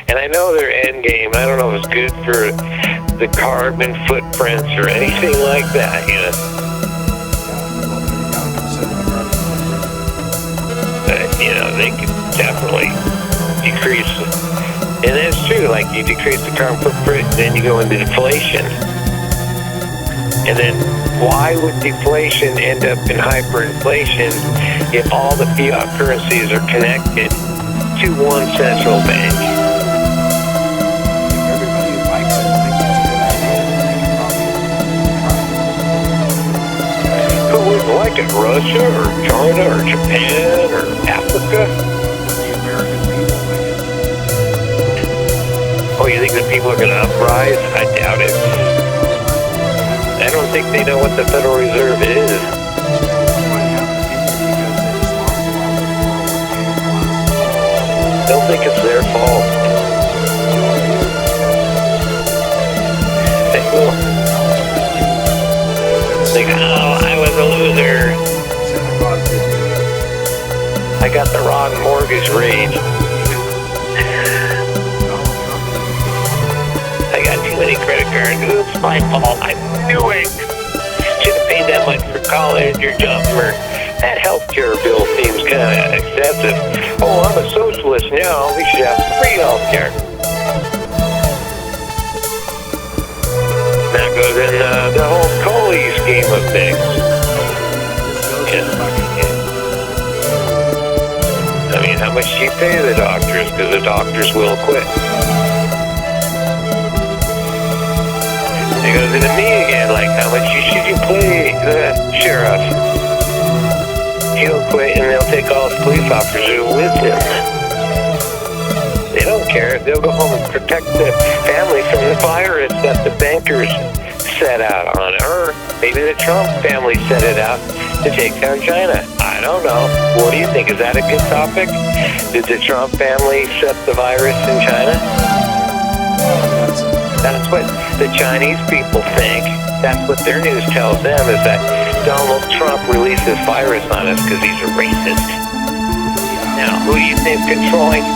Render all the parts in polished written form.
And I know their end game, I don't know if it's good for the carbon footprints or anything like that, you know. But, you know, they could definitely decrease it. And that's true, like you decrease the carbon footprint, then you go into deflation. And then why would deflation end up in hyperinflation if all the fiat currencies are connected to one central bank? Everybody who likes it thinks it's a good idea. Who wouldn't like it? Russia or China or Japan or Africa? The American people like it. Oh, you think the people are going to uprise? I doubt it. I don't think they know what the Federal Reserve is. Don't think it's their fault. They will. Think, oh, I was a loser. I got the wrong mortgage rate. I got too many credit cards. Oops, my fault. I knew it. Should have paid that much for college or something. Or that healthcare bill seems kind of excessive. Oh, I'm a socialist now. We should have free healthcare. That goes in the whole Coley scheme of things. Yeah. I mean, how much do you pay the doctors? Because the doctors will quit. It goes into me again, like how much should you pay the sheriff? He'll quit and they'll take all his police officers with him. They don't care. They'll go home and protect the family from the virus that the bankers set out on. Or maybe the Trump family set it out to take down China. I don't know. What do you think? Is that a good topic? Did the Trump family set the virus in China? That's what the Chinese people think. That's what their news tells them, is that Donald Trump released this virus on us because he's a racist. Now, who do you think is controlling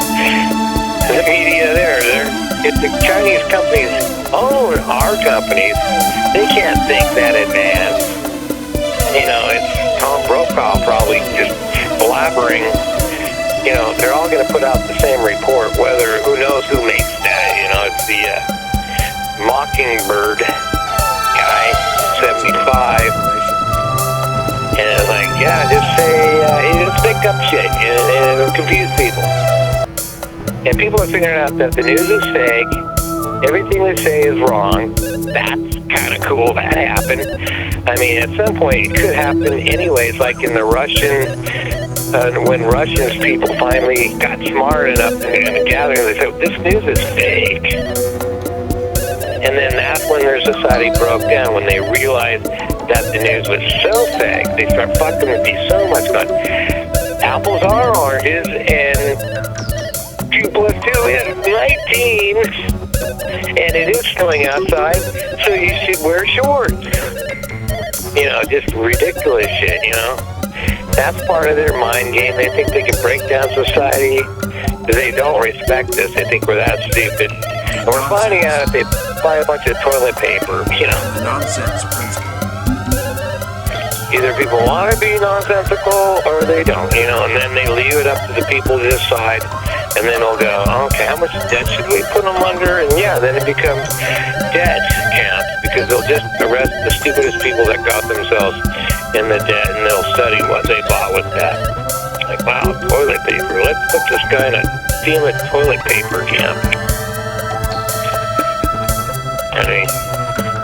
the media there? If the Chinese companies own our companies, they can't think that advanced. You know, it's Tom Brokaw probably just blabbering. You know, they're all going to put out the same report, whether, who knows who makes that. You know, it's the Mockingbird guy, 75. And it's like, yeah, just say, just make up shit, and it'll confuse people. And people are figuring out that the news is fake, everything they say is wrong. That's kind of cool, that happened. I mean, at some point, it could happen anyways, like in the Russian, when Russians people finally got smart enough in a gathering, they said, this news is fake. And then that's when their society broke down, when they realized that the news was so fake. They start fucking with you so much. But apples are oranges, and 2 + 2 is 19. And it is snowing outside, so you should wear shorts. You know, just ridiculous shit, you know. That's part of their mind game. They think they can break down society. They don't respect us. They think we're that stupid. And we're finding out if they buy a bunch of toilet paper, you know. Nonsense principle. Either people want to be nonsensical or they don't, you know, and then they leave it up to the people to decide, and then they'll go, okay, how much debt should we put them under? And yeah, then it becomes debt camp, because they'll just arrest the stupidest people that got themselves in the debt, and they'll study what they bought with that. Like, wow, toilet paper, let's put this guy in a FEMA toilet paper camp. I mean,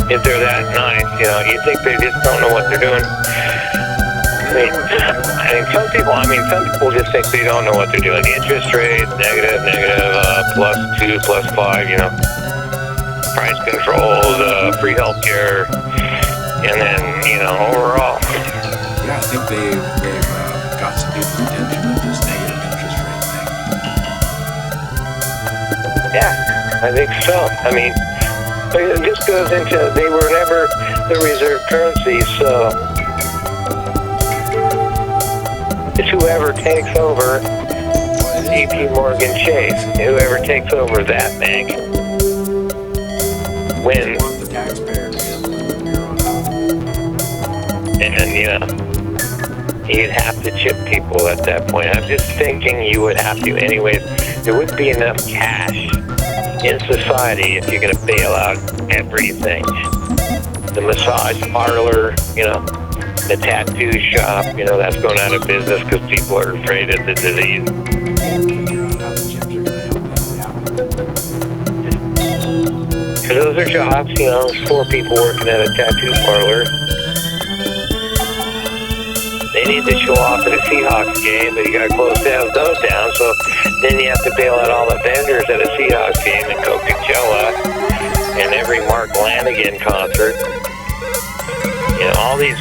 if they're that nice, you know, you think they just don't know what they're doing. Some people just think they don't know what they're doing. The interest rate, negative, +2, +5, you know, price controls, free healthcare, and then, you know, overall. Yeah, I think they've got some people's attention with this negative interest rate thing. Yeah, I think so. I mean, it just goes into, they were never the reserve currency, so it's whoever takes over. Well, it JP Morgan Chase, whoever takes over that bank, wins. The taxpayer from here on out. And, you'd have to chip people at that point. I'm just thinking you would have to anyways. There wouldn't be enough cash in society if you're going to bail out everything. The massage parlor, the tattoo shop, that's going out of business because people are afraid of the disease. Because those are jobs, 4 people working at a tattoo parlor. They need to show off at a Seahawks game, but you got to close those down. So then you have to bail out all the vendors at a Seahawks game and Coca-Cola and every Mark Lanigan concert. All these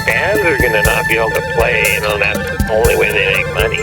bands are going to not be able to play. That's the only way they make money.